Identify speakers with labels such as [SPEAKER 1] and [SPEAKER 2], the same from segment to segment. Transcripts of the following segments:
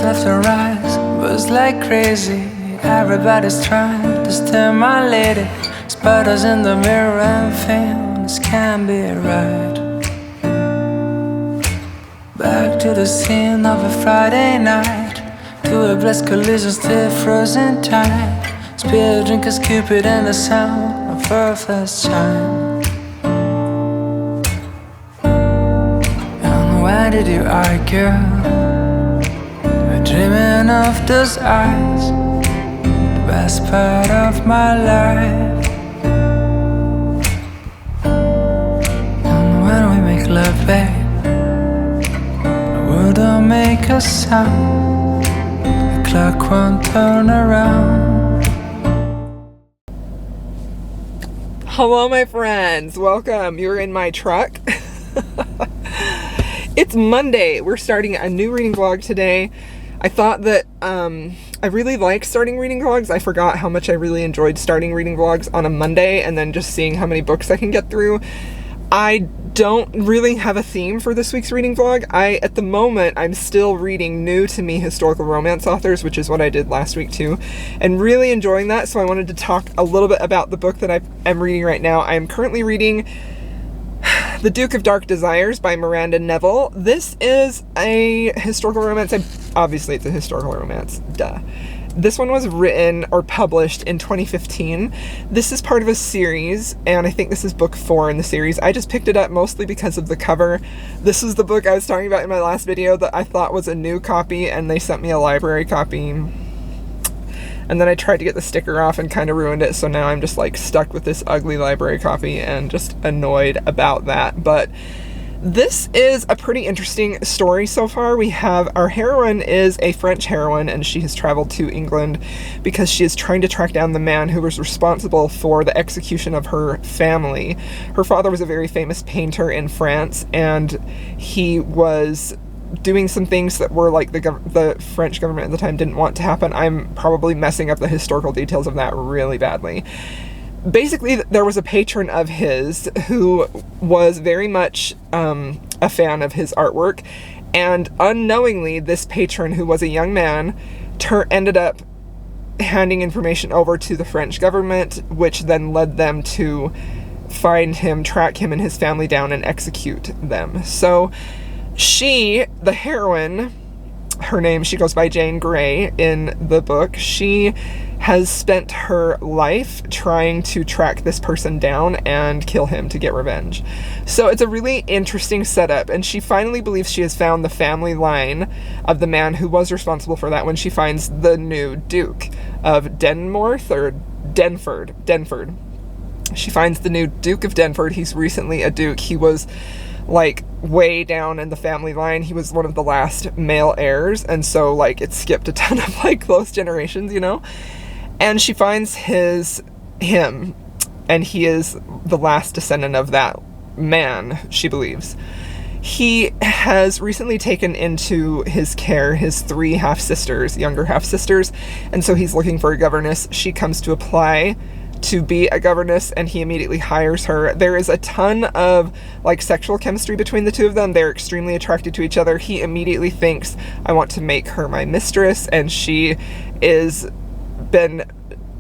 [SPEAKER 1] Left to rise, was like crazy. Everybody's trying to steal my lady. Sputters in the mirror and feel this can't be right. Back to the scene of a Friday night, to a blessed collision, still frozen tight. Spill drinkers, Cupid and the sound of her first chime. And why did you argue? Dreaming of those eyes, the best part of my life. And when we make love, babe, the world don't make a sound, the clock won't turn around.
[SPEAKER 2] Hello, my friends. Welcome. You're in my truck. It's Monday. We're starting a new reading vlog today. I thought that I really like starting reading vlogs. I forgot how much I really enjoyed starting reading vlogs on a Monday and then just seeing how many books I can get through. I don't really have a theme for this week's reading vlog. At the moment, I'm still reading new to me historical romance authors, which is what I did last week too, and really enjoying that. So I wanted to talk a little bit about the book that I'm reading right now. I am currently reading The Duke of Dark Desires by Miranda Neville. This is a historical romance. Obviously, it's a historical romance. Duh. This one was written or published in 2015. This is part of a series, and I think this is book 4 in the series. I just picked it up mostly because of the cover. This is the book I was talking about in my last video that I thought was a new copy, and they sent me a library copy. And then I tried to get the sticker off and kind of ruined it, so now I'm just like stuck with this ugly library copy and just annoyed about that. But this is a pretty interesting story so far. We have our heroine is a French heroine, and she has traveled to England because she is trying to track down the man who was responsible for the execution of her family. Her father was a very famous painter in France, and he was doing some things that were like the French government at the time didn't want to happen. I'm probably messing up the historical details of that really badly. Basically, there was a patron of his who was very much a fan of his artwork, and unknowingly, this patron, who was a young man, ended up handing information over to the French government, which then led them to find him, track him and his family down, and execute them. So she, the heroine, she goes by Jane Grey in the book. She has spent her life trying to track this person down and kill him to get revenge. So it's a really interesting setup, and she finally believes she has found the family line of the man who was responsible for that when she finds the new Duke of Denford. She finds the new Duke of Denford. He's recently a duke. He was like way down in the family line. He was one of the last male heirs, and so like it skipped a ton of like close generations, you know? And she finds him, and he is the last descendant of that man, she believes. He has recently taken into his care his 3 half-sisters, younger half-sisters, and so he's looking for a governess. She comes to apply to be a governess, and he immediately hires her. There is a ton of like sexual chemistry between the two of them. They're extremely attracted to each other. He immediately thinks, I want to make her my mistress, and she is been,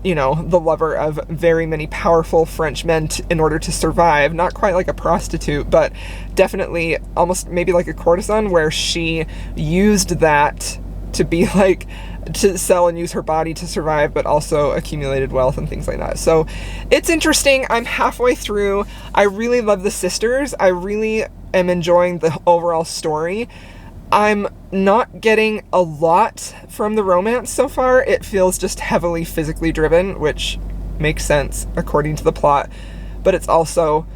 [SPEAKER 2] you know, the lover of very many powerful French men in order to survive. Not quite like a prostitute, but definitely almost maybe like a courtesan, where she used that to be like, to sell and use her body to survive, but also accumulated wealth and things like that. So it's interesting. I'm halfway through. I really love the sisters. I really am enjoying the overall story. I'm not getting a lot from the romance so far. It feels just heavily physically driven, which makes sense according to the plot, but it's also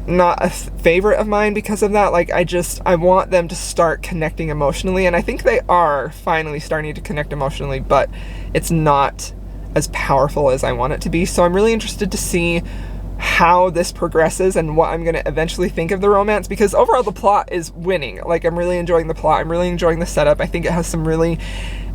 [SPEAKER 2] not a favorite of mine because of that. Like, I want them to start connecting emotionally, and I think they are finally starting to connect emotionally, but it's not as powerful as I want it to be. So I'm really interested to see how this progresses and what I'm going to eventually think of the romance, because overall the plot is winning. Like, I'm really enjoying the plot. I'm really enjoying the setup. I think it has some really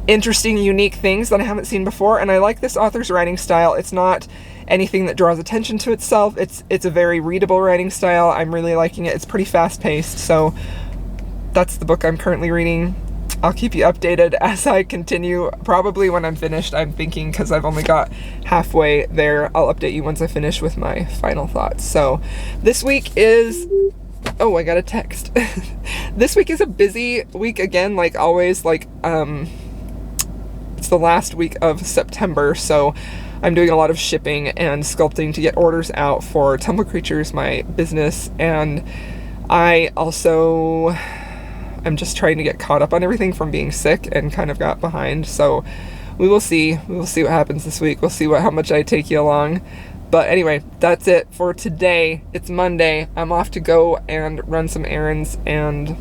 [SPEAKER 2] interesting, unique things that I haven't seen before, and I like this author's writing style. It's not anything that draws attention to itself. It's a very readable writing style. I'm really liking it. It's pretty fast-paced, so that's the book I'm currently reading. I'll keep you updated as I continue. Probably when I'm finished, I'm thinking, because I've only got halfway there, I'll update you once I finish with my final thoughts. So this week is... Oh, I got a text. This week is a busy week again, like always. Like, it's the last week of September, so I'm doing a lot of shipping and sculpting to get orders out for Tumble Creatures, my business, and I also... I'm just trying to get caught up on everything from being sick and kind of got behind. So we will see. We will see what happens this week. We'll see how much I take you along. But anyway, that's it for today. It's Monday. I'm off to go and run some errands and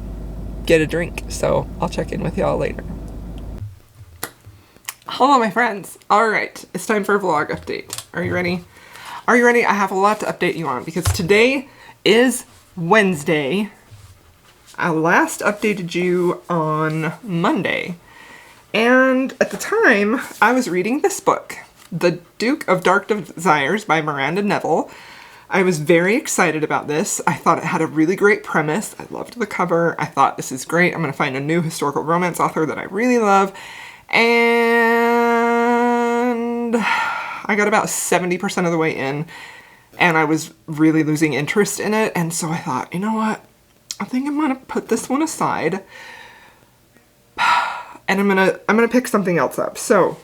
[SPEAKER 2] get a drink. So I'll check in with y'all later. Hello, my friends. All right, it's time for a vlog update. Are you ready? Are you ready? I have a lot to update you on because today is Wednesday. I last updated you on Monday, and at the time I was reading this book, The Duke of Dark Desires by Miranda Neville. I was very excited about this. I thought it had a really great premise. I loved the cover. I thought, this is great. I'm going to find a new historical romance author that I really love. And I got about 70% of the way in, and I was really losing interest in it. And so I thought, you know what? I think I'm gonna put this one aside, and I'm gonna pick something else up. So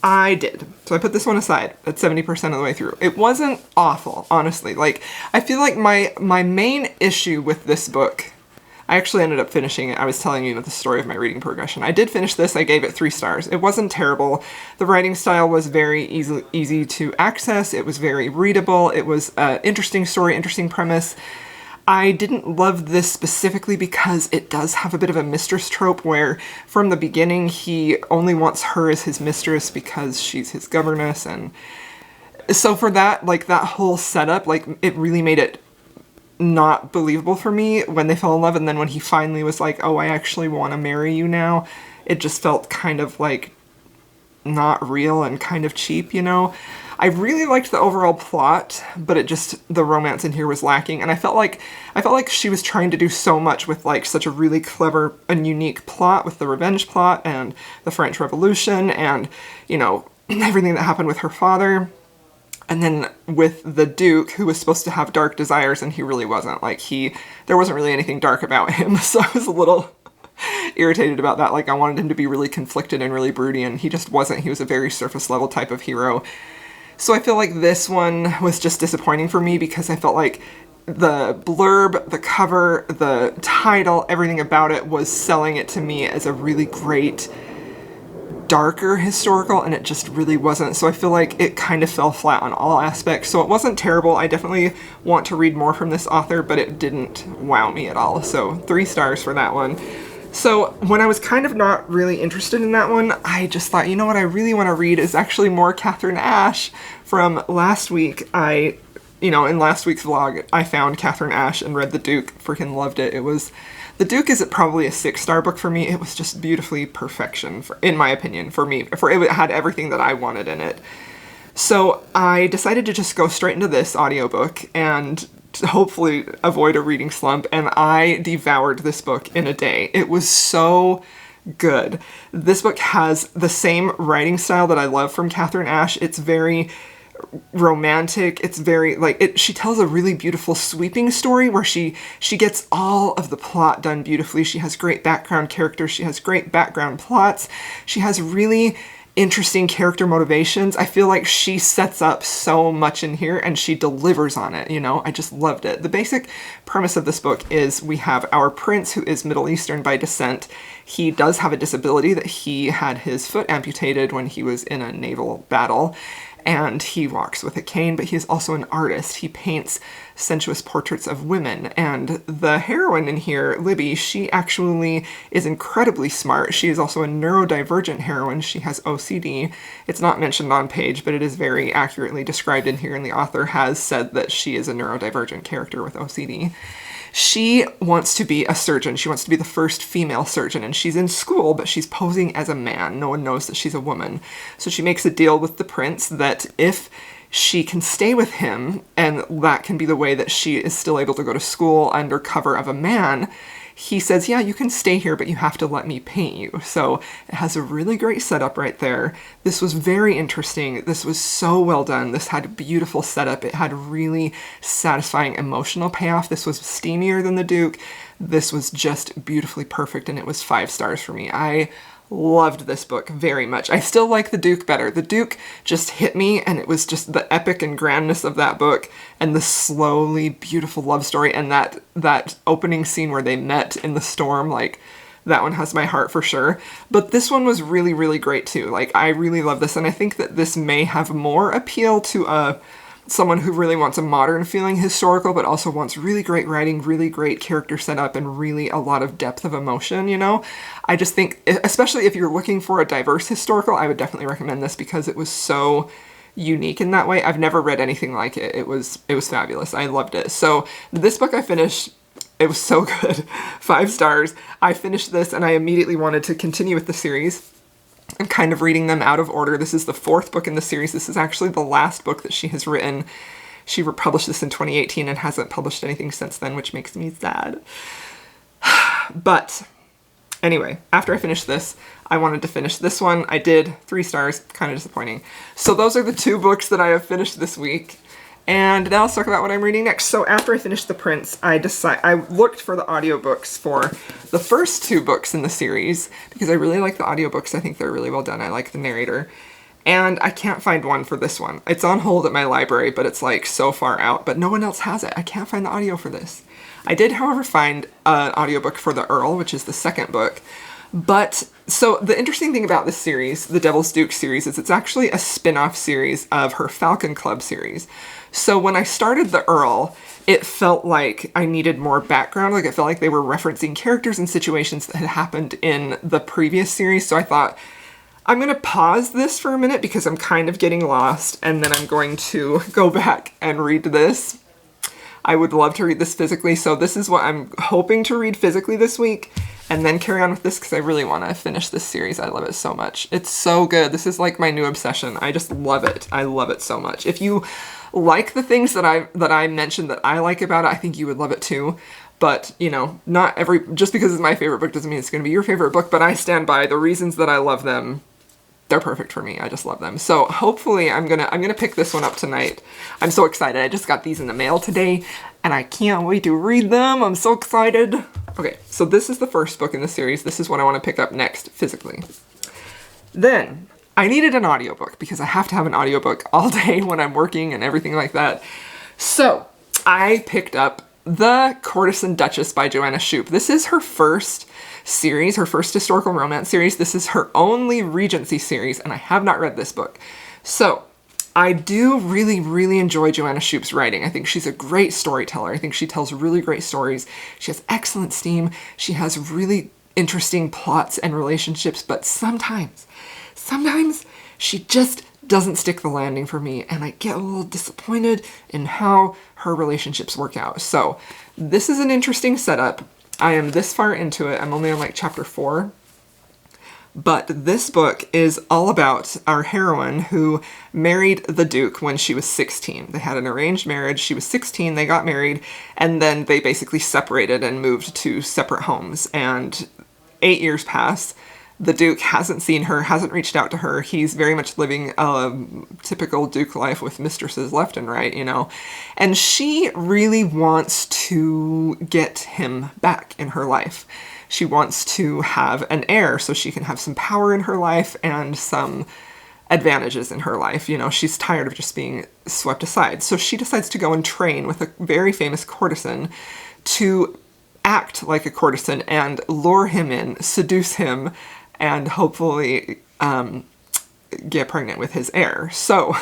[SPEAKER 2] I did. So I put this one aside at 70% of the way through. It wasn't awful, honestly. Like, I feel like my main issue with this book, I actually ended up finishing it. I was telling you the story of my reading progression. I did finish this. I gave it 3 stars. It wasn't terrible. The writing style was very easy to access. It was very readable. It was an interesting story, interesting premise. I didn't love this specifically because it does have a bit of a mistress trope where from the beginning he only wants her as his mistress because she's his governess, and so for that, like, that whole setup, like, it really made it not believable for me when they fell in love. And then when he finally was like, oh, I actually want to marry you now, it just felt kind of like not real and kind of cheap, you know? I really liked the overall plot, but the romance in here was lacking, and I felt like she was trying to do so much with, like, such a really clever and unique plot with the revenge plot and the French Revolution and, you know, everything that happened with her father. And then with the Duke, who was supposed to have dark desires, and he really wasn't. Like, there wasn't really anything dark about him, so I was a little irritated about that. Like, I wanted him to be really conflicted and really broody, and he just wasn't. He was a very surface level type of hero. So I feel like this one was just disappointing for me because I felt like the blurb, the cover, the title, everything about it was selling it to me as a really great, darker historical, and it just really wasn't. So I feel like it kind of fell flat on all aspects. So it wasn't terrible. I definitely want to read more from this author, but it didn't wow me at all. So 3 stars for that one. So when I was kind of not really interested in that one, I just thought, you know what I really want to read is actually more Catherine Ashe from last week. In last week's vlog, I found Catherine Ashe and read The Duke. Freaking loved it. The Duke is probably a 6-star book for me. It was just beautifully perfection, in my opinion, for me. It had everything that I wanted in it. So I decided to just go straight into this audiobook and hopefully avoid a reading slump, and I devoured this book in a day. It was so good. This book has the same writing style that I love from Catherine Ashe. It's very romantic. It's very, she tells a really beautiful sweeping story where she gets all of the plot done beautifully. She has great background characters. She has great background plots. She has really interesting character motivations. I feel like she sets up so much in here and she delivers on it, you know? I just loved it. The basic premise of this book is we have our prince who is Middle Eastern by descent. He does have a disability that he had his foot amputated when he was in a naval battle, and he walks with a cane, but he is also an artist. He paints sensuous portraits of women, and the heroine in here, Libby, she actually is incredibly smart. She is also a neurodivergent heroine. She has OCD. It's not mentioned on page, but it is very accurately described in here, and the author has said that she is a neurodivergent character with OCD. She wants to be a surgeon. She wants to be the first female surgeon, and she's in school, but she's posing as a man. No one knows that she's a woman. So she makes a deal with the prince that if she can stay with him, and that can be the way that she is still able to go to school under cover of a man, he says, yeah, you can stay here, but you have to let me paint you. So it has a really great setup right there. This was very interesting. This was so well done. This had a beautiful setup. It had really satisfying emotional payoff. This was steamier than the Duke. This was just beautifully perfect, and it was 5 stars for me. I loved this book very much. I still like the Duke better. The Duke just hit me, and it was just the epic and grandness of that book and the slowly beautiful love story, and that opening scene where they met in the storm, like, that one has my heart for sure. But this one was really, really great too. Like, I really love this, and I think that this may have more appeal to someone who really wants a modern feeling historical, but also wants really great writing, really great character setup, and really a lot of depth of emotion, you know? I just think, especially if you're looking for a diverse historical, I would definitely recommend this because it was so unique in that way. I've never read anything like it. It was fabulous. I loved it. So this book I finished, it was so good. 5 stars. I finished this and I immediately wanted to continue with the series. I'm kind of reading them out of order. This is the 4th book in the series. This is actually the last book that she has written. She published this in 2018 and hasn't published anything since then, which makes me sad. But anyway, after I finished this, I wanted to finish this one. I did. 3 stars. Kind of disappointing. So those are the 2 books that I have finished this week. And now let's talk about what I'm reading next. So after I finished The Prince, I looked for the audiobooks for the first 2 books in the series because I really like the audiobooks. I think they're really well done. I like the narrator. And I can't find one for this one. It's on hold at my library, but it's like so far out, but no one else has it. I can't find the audio for this. I did, however, find an audiobook for The Earl, which is the 2nd book. But, so the interesting thing about this series, the Devil's Duke series, is it's actually a spin-off series of her Falcon Club series. So when I started The Earl, it felt like I needed more background. Like, it felt like they were referencing characters and situations that had happened in the previous series. So I thought, I'm going to pause this for a minute because I'm kind of getting lost, and then I'm going to go back and read this. I would love to read this physically, so this is what I'm hoping to read physically this week, and then carry on with this because I really want to finish this series. I love it so much. It's so good. This is like my new obsession. I just love it. I love it so much. If you like the things that I mentioned that I like about it, I think you would love it too. But, you know, just because it's my favorite book doesn't mean it's going to be your favorite book, but I stand by the reasons that I love them. They're perfect for me. I just love them. So hopefully I'm gonna pick this one up tonight. I'm so excited. I just got these in the mail today and I can't wait to read them. I'm so excited. Okay, so this is the first book in the series. This is what I want to pick up next physically. Then I needed an audiobook because I have to have an audiobook all day when I'm working and everything like that. So I picked up The Courtesan Duchess by Joanna Shupe. This is her first series, her first historical romance series. This is her only Regency series, and I have not read this book. So I do really, really enjoy Joanna Shupe's writing. I think she's a great storyteller. I think she tells really great stories. She has excellent steam. She has really interesting plots and relationships, but sometimes she just doesn't stick the landing for me, and I get a little disappointed in how her relationships work out. So this is an interesting setup. I am this far into it. I'm only on like chapter 4. But this book is all about our heroine who married the Duke when she was 16. They had an arranged marriage. She was 16, they got married, and then they basically separated and moved to separate homes. And 8 years passed. The Duke hasn't seen her, hasn't reached out to her. He's very much living a typical Duke life with mistresses left and right, you know. And she really wants to get him back in her life. She wants to have an heir so she can have some power in her life and some advantages in her life. You know, she's tired of just being swept aside. So she decides to go and train with a very famous courtesan to act like a courtesan and lure him in, seduce him, and hopefully get pregnant with his heir. So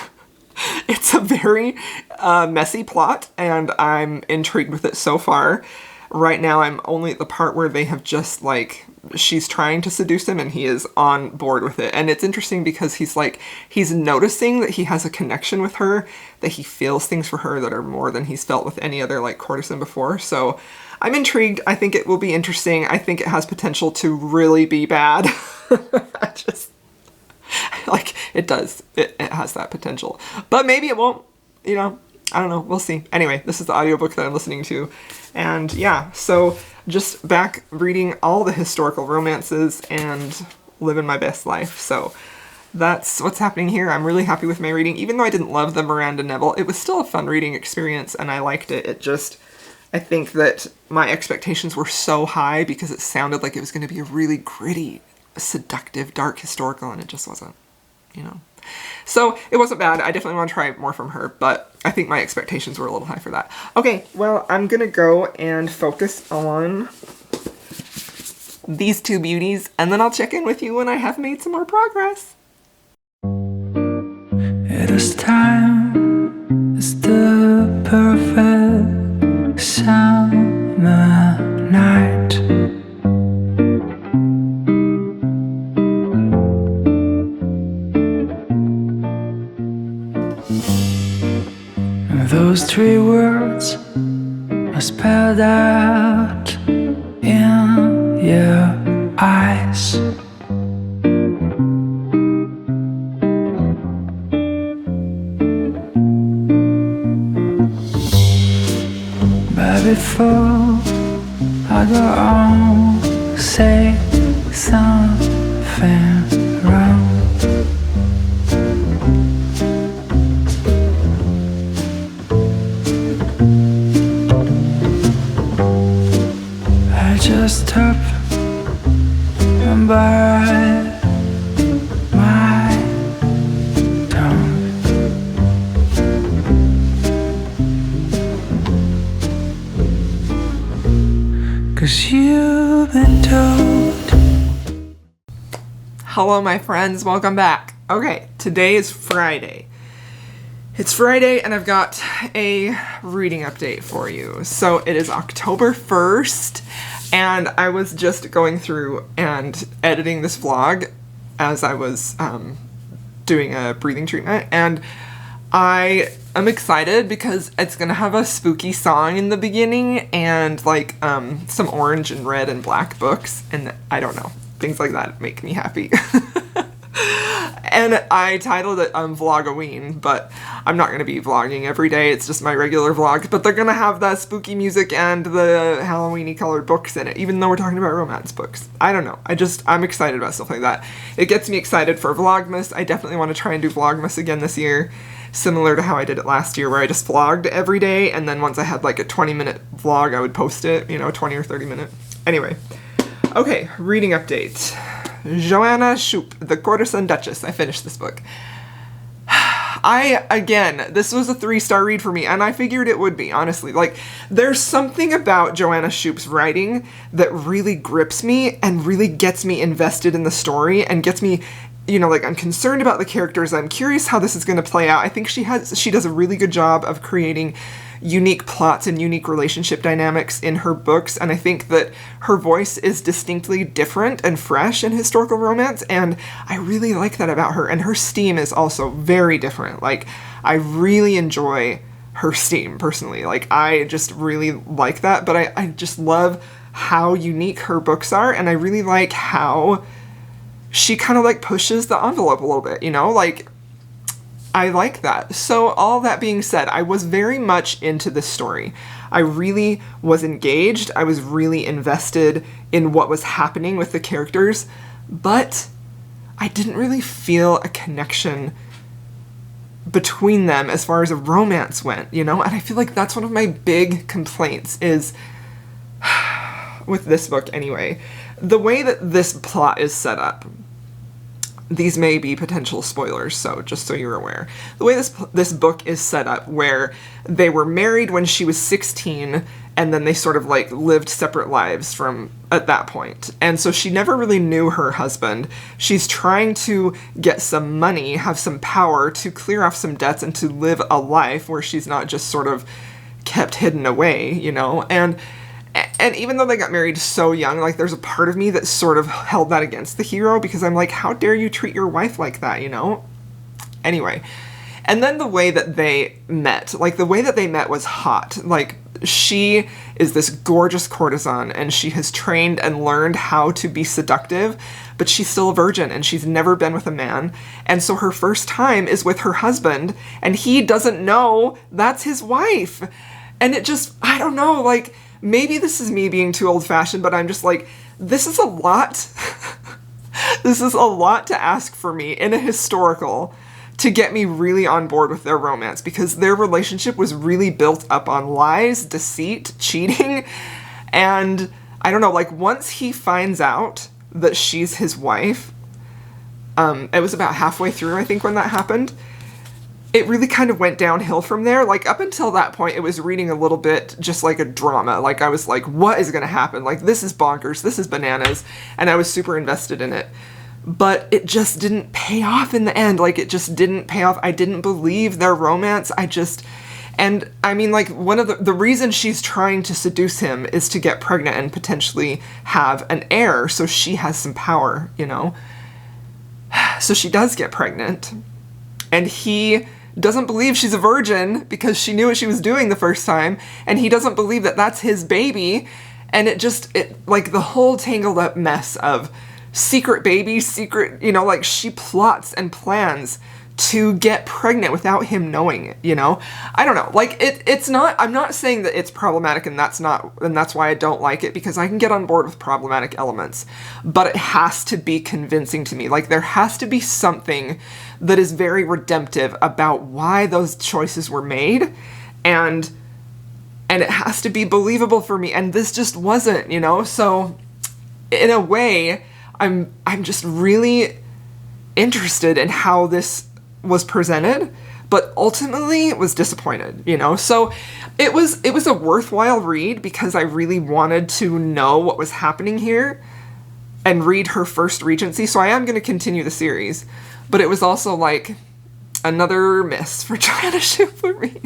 [SPEAKER 2] it's a very messy plot, and I'm intrigued with it so far. Right now, I'm only at the part where they have just, like, she's trying to seduce him and he is on board with it. And it's interesting because he's noticing that he has a connection with her, that he feels things for her that are more than he's felt with any other, like, courtesan before. So I'm intrigued. I think it will be interesting. I think it has potential to really be bad. It does. It has that potential. But maybe it won't, you know. I don't know. We'll see. Anyway, this is the audiobook that I'm listening to. And yeah, so just back reading all the historical romances and living my best life. So that's what's happening here. I'm really happy with my reading. Even though I didn't love the Miranda Neville, it was still a fun reading experience and I liked it. I think that my expectations were so high because it sounded like it was going to be a really gritty, seductive, dark historical, and it just wasn't, you know. So it wasn't bad. I definitely want to try more from her, but I think my expectations were a little high for that. Okay, well, I'm gonna go and focus on these two beauties, and then I'll check in with you when I have made some more progress.
[SPEAKER 1] It is time. It's the perfect summer night. Those three words are spelled out in your eyes. But before I go on, say something wrong. Just hope and bite my tongue. Cause you've been told.
[SPEAKER 2] Hello, my friends. Welcome back. Okay, today is Friday. It's Friday and I've got a reading update for you. So it is October 1st. And I was just going through and editing this vlog as I was doing a breathing treatment. And I am excited because it's going to have a spooky song in the beginning and like some orange and red and black books. And I don't know, things like that make me happy. And I titled it Vlogoween, but I'm not going to be vlogging every day. It's just my regular vlog. But they're going to have that spooky music and the Halloween-y colored books in it, even though we're talking about romance books. I don't know. I'm excited about stuff like that. It gets me excited for Vlogmas. I definitely want to try and do Vlogmas again this year, similar to how I did it last year, where I just vlogged every day, and then once I had like a 20-minute vlog, I would post it, 20 or 30 minute. Anyway, okay, reading update. Joanna Shupe, the Courtesan Duchess. I finished this book. This was a 3-star read for me, and I figured it would be, honestly. Like, there's something about Joanna Shupe's writing that really grips me and really gets me invested in the story and gets me, I'm concerned about the characters. I'm curious how this is going to play out. I think she does a really good job of creating unique plots and unique relationship dynamics in her books, and I think that her voice is distinctly different and fresh in historical romance, and I really like that about her. And her steam is also very different. Like, I really enjoy her steam, personally. Like, I just really like that, but I just love how unique her books are, and I really like how she kind of, like, pushes the envelope a little bit, I like that. So all that being said, I was very much into this story. I really was engaged. I was really invested in what was happening with the characters, but I didn't really feel a connection between them as far as a romance went, and I feel like that's one of my big complaints is with this book anyway. The way that this plot is set up, these may be potential spoilers, so just so you're aware. The way this book is set up, where they were married when she was 16, and then they sort of like lived separate lives from at that point. And so she never really knew her husband. She's trying to get some money, have some power to clear off some debts and to live a life where she's not just sort of kept hidden away, you know? And even though they got married so young, like there's a part of me that sort of held that against the hero, because I'm like, how dare you treat your wife like that, you know? Anyway. And then the way that they met, like the way that they met was hot. Like, she is this gorgeous courtesan, and she has trained and learned how to be seductive, but she's still a virgin and she's never been with a man. And so her first time is with her husband, and he doesn't know that's his wife. And it just, I don't know, like, maybe this is me being too old-fashioned, but I'm just like, this is a lot. This is a lot to ask for me in a historical to get me really on board with their romance, because their relationship was really built up on lies, deceit, cheating, and I don't know, like once he finds out that she's his wife, it was about halfway through, I think, when that happened, it really kind of went downhill from there. Like up until that point, it was reading a little bit just like a drama. Like I was like, what is gonna happen? Like this is bonkers, this is bananas, and I was super invested in it. But it just didn't pay off in the end. Like, it just didn't pay off. I didn't believe their romance. And I mean, like, one of the reason she's trying to seduce him is to get pregnant and potentially have an heir, so she has some power, you know? So she does get pregnant, and he doesn't believe she's a virgin because she knew what she was doing the first time, and he doesn't believe that that's his baby, and it like, the whole tangled up mess of secret baby, secret, you know, like she plots and plans to get pregnant without him knowing it, you know? I don't know, like it's not, I'm not saying that it's problematic and that's why I don't like it, because I can get on board with problematic elements, but it has to be convincing to me. Like there has to be something that is very redemptive about why those choices were made, and it has to be believable for me, and this just wasn't, you know? So in a way, I'm just really interested in how this was presented, but ultimately was disappointed, you know? So it was a worthwhile read because I really wanted to know what was happening here and read her first Regency, so I am going to continue the series, but it was also like another miss for trying to shoot for me.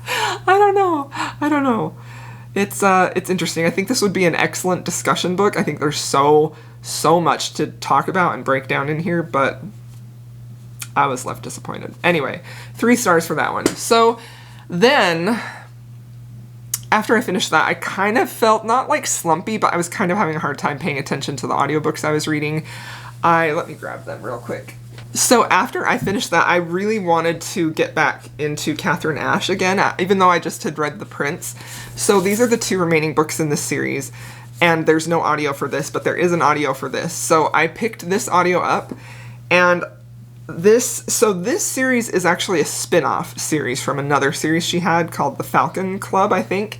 [SPEAKER 2] I don't know. It's interesting. I think this would be an excellent discussion book. I think there's so much to talk about and break down in here, but I was left disappointed. Anyway, 3 stars for that one. So then, after I finished that, I kind of felt, not like slumpy, but I was kind of having a hard time paying attention to the audiobooks I was reading. Let me grab them real quick. So after I finished that, I really wanted to get back into Catherine Ashe again, even though I just had read The Prince. So these are the 2 remaining books in this series, and there's no audio for this, but there is an audio for this. So I picked this audio up, and this series is actually a spin-off series from another series she had called The Falcon Club, I think.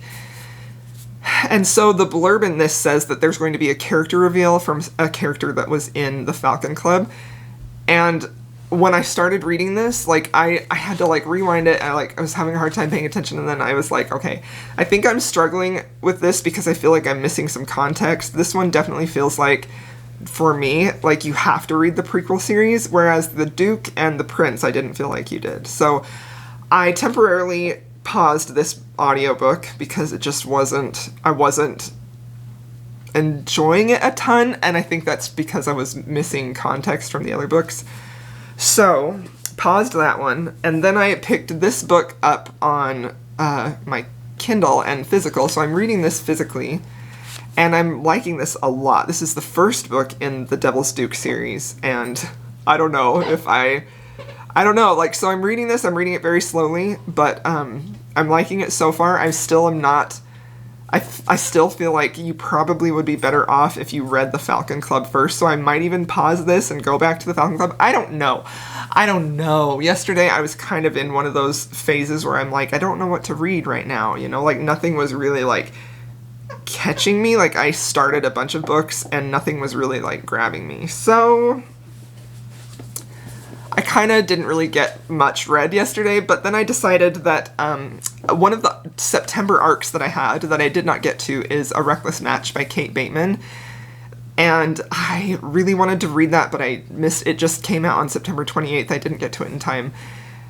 [SPEAKER 2] And so the blurb in this says that there's going to be a character reveal from a character that was in The Falcon Club. And when I started reading this, like, I had to, like, rewind it. I was having a hard time paying attention, and then I was like, okay, I think I'm struggling with this because I feel like I'm missing some context. This one definitely feels like, for me, like, you have to read the prequel series, whereas The Duke and The Prince, I didn't feel like you did. So I temporarily paused this audiobook because it just I wasn't enjoying it a ton, and I think that's because I was missing context from the other books. So, paused that one, and then I picked this book up on my Kindle and physical, so I'm reading this physically, and I'm liking this a lot. This is the first book in the Devil's Duke series, and I don't know if I don't know, like, so I'm reading this, I'm reading it very slowly, but I'm liking it so far. I still am not, I still feel like you probably would be better off if you read The Falcon Club first, so I might even pause this and go back to The Falcon Club. I don't know. Yesterday I was kind of in one of those phases where I'm like, I don't know what to read right now, you know, like nothing was really like catching me. Like I started a bunch of books and nothing was really like grabbing me. So I kind of didn't really get much read yesterday, but then I decided that one of the September arcs that I had that I did not get to is A Reckless Match by Kate Bateman. And I really wanted to read that, but I missed it. Just came out on September 28th. I didn't get to it in time.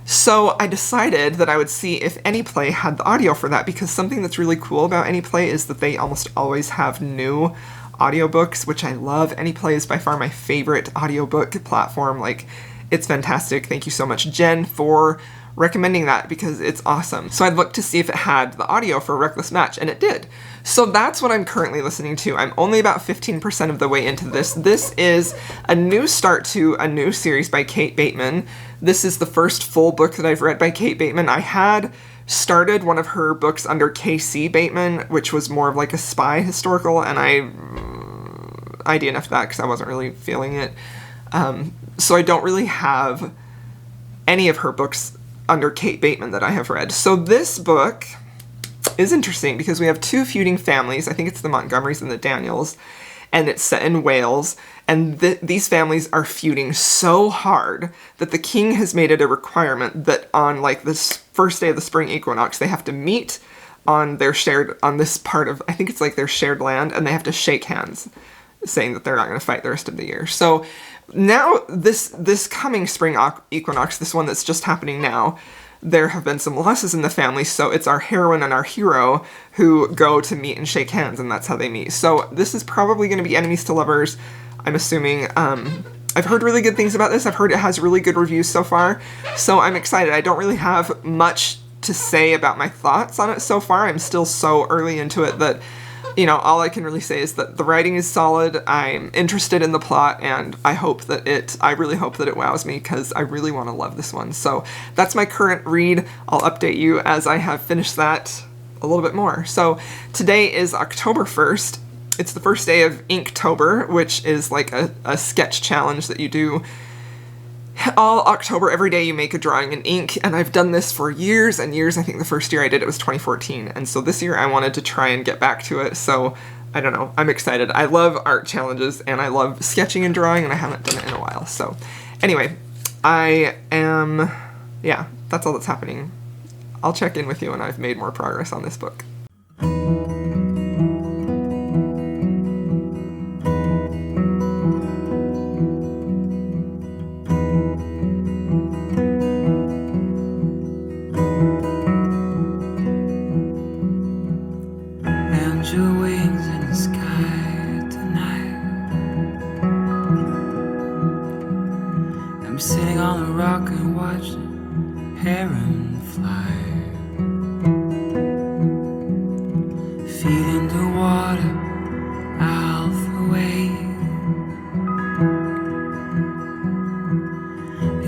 [SPEAKER 2] So I decided that I would see if Anyplay had the audio for that, because something that's really cool about Anyplay is that they almost always have new audiobooks, which I love. Anyplay is by far my favorite audiobook platform. Like, it's fantastic. Thank you so much, Jen, for recommending that, because it's awesome. So I'd looked to see if it had the audio for Reckless Match, and it did. So that's what I'm currently listening to. I'm only about 15% of the way into this. This is a new start to a new series by Kate Bateman. This is the first full book that I've read by Kate Bateman. I had started one of her books under KC Bateman, which was more of like a spy historical, and I DNF'd that because I wasn't really feeling it. So I don't really have any of her books under Kate Bateman that I have read. So this book is interesting because we have two feuding families. I think it's the Montgomerys and the Daniels, and it's set in Wales. And these families are feuding so hard that the king has made it a requirement that on like this first day of the spring equinox, they have to meet on this part of, I think it's like their shared land, and they have to shake hands, saying that they're not going to fight the rest of the year. So now this coming spring equinox, this one that's just happening now, there have been some losses in the family, so it's our heroine and our hero who go to meet and shake hands, and that's how they meet. So this is probably going to be enemies to lovers, I'm assuming. I've heard really good things about this. I've heard it has really good reviews so far, so I'm excited. I don't really have much to say about my thoughts on it so far. I'm still so early into it that, you know, all I can really say is that the writing is solid. I'm interested in the plot, and I really hope that it wows me, because I really want to love this one. So that's my current read. I'll update you as I have finished that a little bit more. So today is October 1st. It's the first day of Inktober, which is like a sketch challenge that you do all October. Every day you make a drawing in ink, and I've done this for years and years. I think the first year I did it was 2014, and so this year I wanted to try and get back to it, so I don't know, I'm excited. I love art challenges, and I love sketching and drawing, and I haven't done it in a while. So anyway, yeah, that's all that's happening. I'll check in with you when I've made more progress on this book.
[SPEAKER 1] Your wings in the sky tonight. I'm sitting on a rock and watching heron fly. Feet in the water, out the way.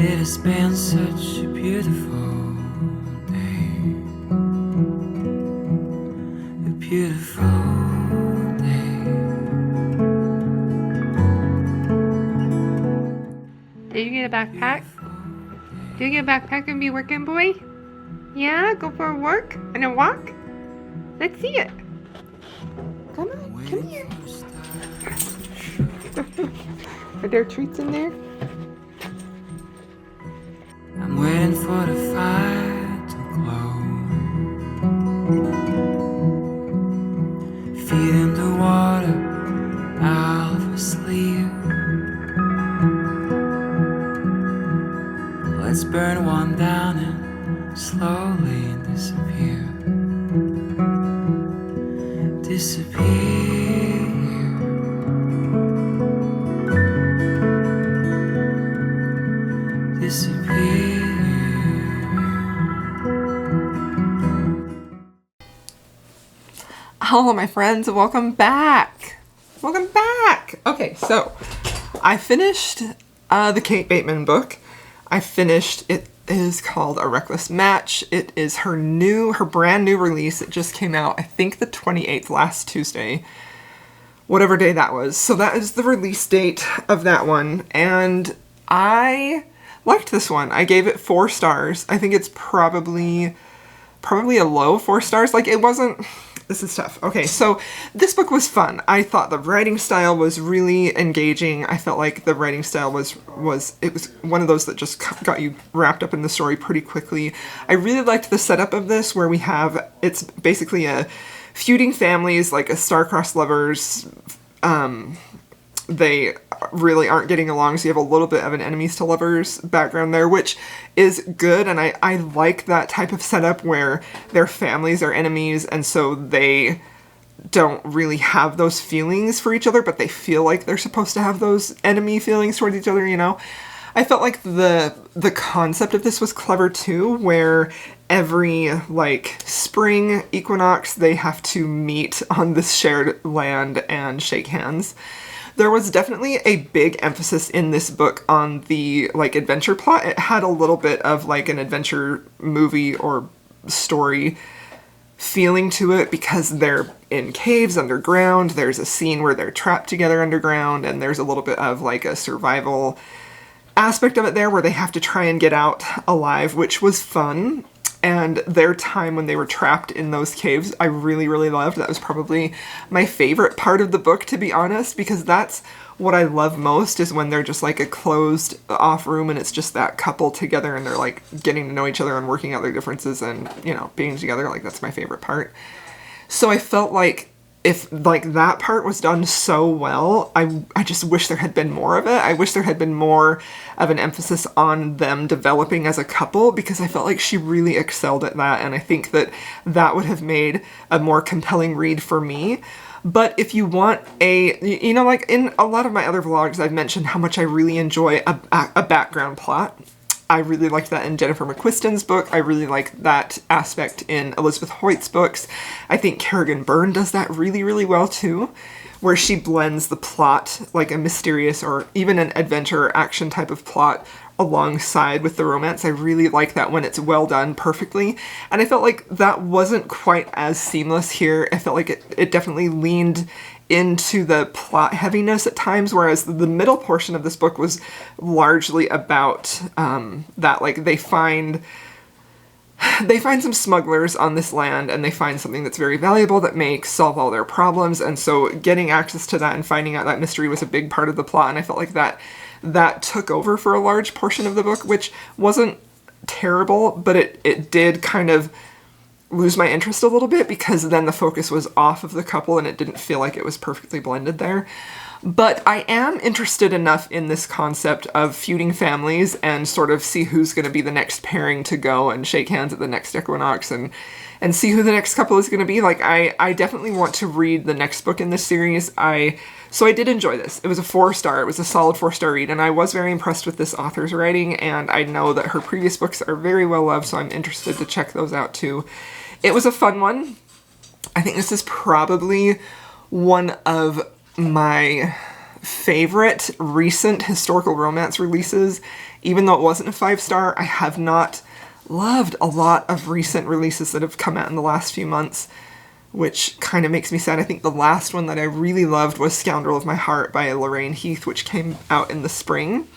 [SPEAKER 1] It has been such a beautiful day. A beautiful
[SPEAKER 3] Did you get a backpack? Did you get a backpack and be working, boy? Yeah, go for a walk and a walk? Let's see it. Come on, come here. Are there treats in there?
[SPEAKER 1] I'm waiting for the fire to glow. Feet in the water, out for sleep. Let's burn one down and slowly disappear. Disappear. Disappear.
[SPEAKER 2] Hello, my friends. Welcome back. Welcome back. Okay, so I finished the Kate Bateman book. It is called A Reckless Match. It is her brand new release. It just came out, I think, the 28th, last Tuesday, whatever day that was. So that is the release date of that one, and I liked this one. I gave it 4 stars. I think it's probably a low 4 stars. Like, it wasn't, This is tough. Okay, so this book was fun. I thought the writing style was really engaging. I felt like the writing style was one of those that just got you wrapped up in the story pretty quickly. I really liked the setup of this, where we have, it's basically a feuding families, like a star-crossed lovers. They really aren't getting along, so you have a little bit of an enemies to lovers background there, which is good, and I like that type of setup where their families are enemies, and so they don't really have those feelings for each other, but they feel like they're supposed to have those enemy feelings towards each other, you know? I felt like the concept of this was clever too, where every, like, spring equinox, they have to meet on this shared land and shake hands. There was definitely a big emphasis in this book on the, like, adventure plot. It had a little bit of, like, an adventure movie or story feeling to it because they're in caves underground. There's a scene where they're trapped together underground, and there's a little bit of, like, a survival aspect of it there where they have to try and get out alive, which was fun. And their time when they were trapped in those caves, I really, really loved. That was probably my favorite part of the book, to be honest, because that's what I love most, is when they're just like a closed off room and it's just that couple together and they're like getting to know each other and working out their differences and, you know, being together. Like, that's my favorite part. So I felt like if, like, that part was done so well, I just wish there had been more of it. I wish there had been more of an emphasis on them developing as a couple, because I felt like she really excelled at that, and I think that that would have made a more compelling read for me. But if you want a, you know, like in a lot of my other vlogs, I've mentioned how much I really enjoy a background plot. I really liked that in Jennifer McQuiston's book. I really like that aspect in Elizabeth Hoyt's books. I think Kerrigan Byrne does that really, really well too, where she blends the plot, like a mysterious or even an adventure action type of plot, alongside with the romance. I really like that when it's well done perfectly. And I felt like that wasn't quite as seamless here. I felt like it definitely leaned into the plot heaviness at times, whereas the middle portion of this book was largely about that, like, they find some smugglers on this land, and they find something that's very valuable that may solve all their problems, and so getting access to that and finding out that mystery was a big part of the plot, and I felt like that took over for a large portion of the book, which wasn't terrible, but it did kind of lose my interest a little bit, because then the focus was off of the couple and it didn't feel like it was perfectly blended there. But I am interested enough in this concept of feuding families and sort of see who's going to be the next pairing to go and shake hands at the next equinox and see who the next couple is going to be. Like, I definitely want to read the next book in this series. So I did enjoy this. It was a 4-star. It was a solid 4-star read, and I was very impressed with this author's writing, and I know that her previous books are very well loved, so I'm interested to check those out too. It was a fun one. I think this is probably one of my favorite recent historical romance releases. Even though it wasn't a 5-star, I have not loved a lot of recent releases that have come out in the last few months, which kind of makes me sad. I think the last one that I really loved was Scoundrel of My Heart by Lorraine Heath, which came out in the spring.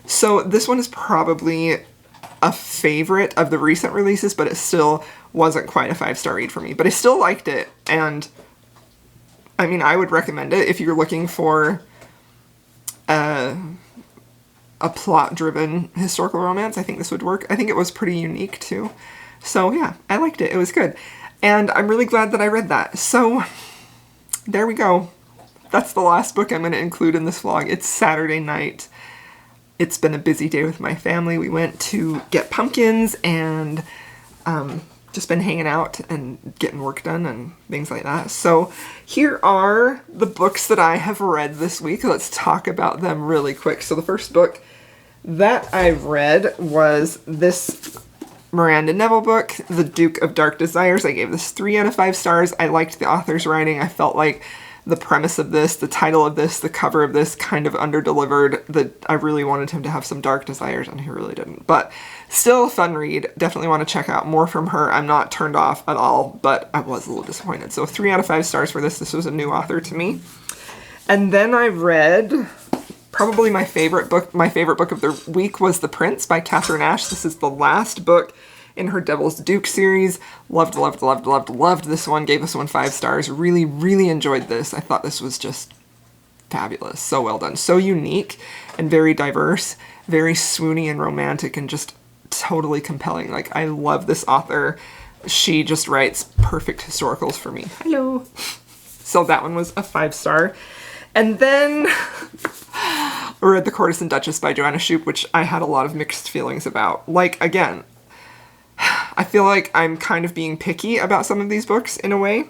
[SPEAKER 2] So this one is probably a favorite of the recent releases, but it still wasn't quite a 5-star read for me. But I still liked it, and I mean, I would recommend it if you're looking for a plot-driven historical romance. I think this would work. I think it was pretty unique too. So yeah, I liked it. It was good. And I'm really glad that I read that. So there we go. That's the last book I'm going to include in this vlog. It's Saturday night. It's been a busy day with my family. We went to get pumpkins and just been hanging out and getting work done and things like that. So here are the books that I have read this week. Let's talk about them really quick. So the first book that I read was this Miranda Neville book, The Duke of Dark Desires. I gave this 3 out of 5 stars. I liked the author's writing. I felt like the premise of this, the title of this, the cover of this kind of under-delivered. That I really wanted him to have some dark desires, and he really didn't. But still a fun read. Definitely want to check out more from her. I'm not turned off at all, but I was a little disappointed. So 3 out of 5 stars for this. This was a new author to me. And then I read probably my favorite book of the week was The Prince by Catherine Ash. This is the last book in her Devil's Duke series. Loved this one. Gave this one 5 stars. Really, really enjoyed this. I thought this was just fabulous. So well done. So unique and very diverse. Very swoony and romantic and just totally compelling. Like, I love this author. She just writes perfect historicals for me. Hello. So that one was a 5 star. And then I read The Courtesan Duchess by Joanna Shupe, which I had a lot of mixed feelings about. Like, again, I feel like I'm kind of being picky about some of these books in a way.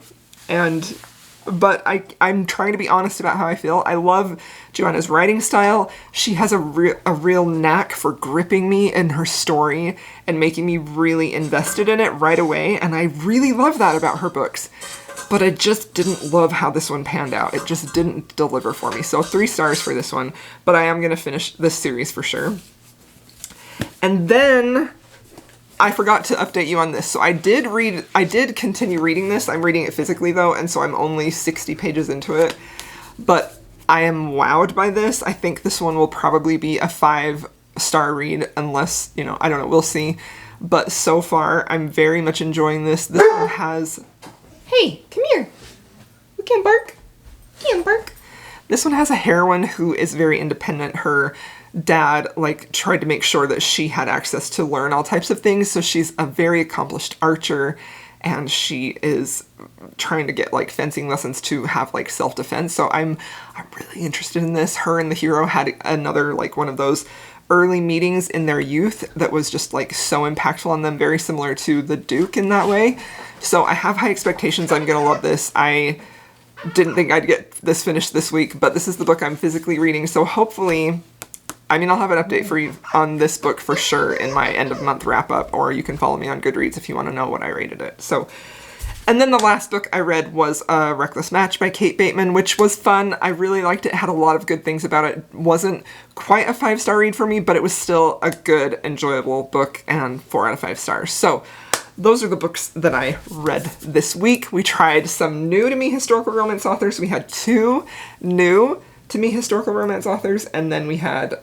[SPEAKER 2] But I'm trying to be honest about how I feel. I love Joanna's writing style. She has a real knack for gripping me in her story and making me really invested in it right away. And I really love that about her books. But I just didn't love how this one panned out. It just didn't deliver for me. So 3 stars for this one. But I am going to finish this series for sure. And then I forgot to update you on this. So I did continue reading this. I'm reading it physically though, and so I'm only 60 pages into it. But I am wowed by this. I think this one will probably be a 5-star read unless, you know, I don't know, we'll see. But so far, I'm very much enjoying this. This one has... Hey, come here. You can't bark. You can't bark. This one has a heroine who is very independent. Her dad tried to make sure that she had access to learn all types of things, so she's a very accomplished archer and she is trying to get fencing lessons to have self-defense. So I'm really interested in this. Her and the hero had another one of those early meetings in their youth that was just so impactful on them, very similar to the Duke in that way. So I have high expectations. I'm gonna love this. I didn't think I'd get this finished this week, but this is the book I'm physically reading, so hopefully, I mean, I'll have an update for you on this book for sure in my end of month wrap up, or you can follow me on Goodreads if you want to know what I rated it. So, and then the last book I read was A Reckless Match by Kate Bateman, which was fun. I really liked it. It had a lot of good things about it. It wasn't quite a 5-star read for me, but it was still a good, enjoyable book, and 4 out of 5 stars. So those are the books that I read this week. We tried some new to me historical romance authors. We had 2 new to me historical romance authors, and then we had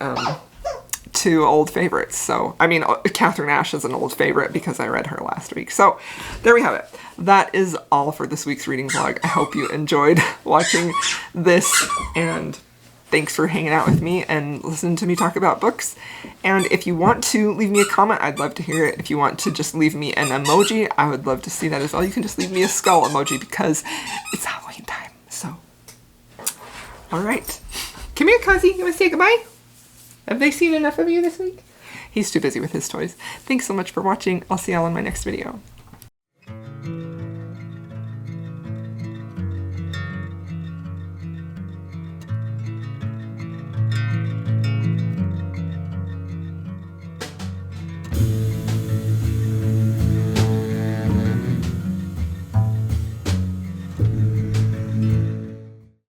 [SPEAKER 2] 2 old favorites. So, I mean, Catherine Ash is an old favorite because I read her last week. So, there we have it. That is all for this week's reading vlog. I hope you enjoyed watching this, and thanks for hanging out with me and listening to me talk about books. And if you want to leave me a comment, I'd love to hear it. If you want to just leave me an emoji, I would love to see that as well. You can just leave me a skull emoji because it's Halloween time. So, all right. Come here, Kazi. You want to say goodbye? Have they seen enough of you this week? He's too busy with his toys. Thanks so much for watching. I'll see y'all in my next video.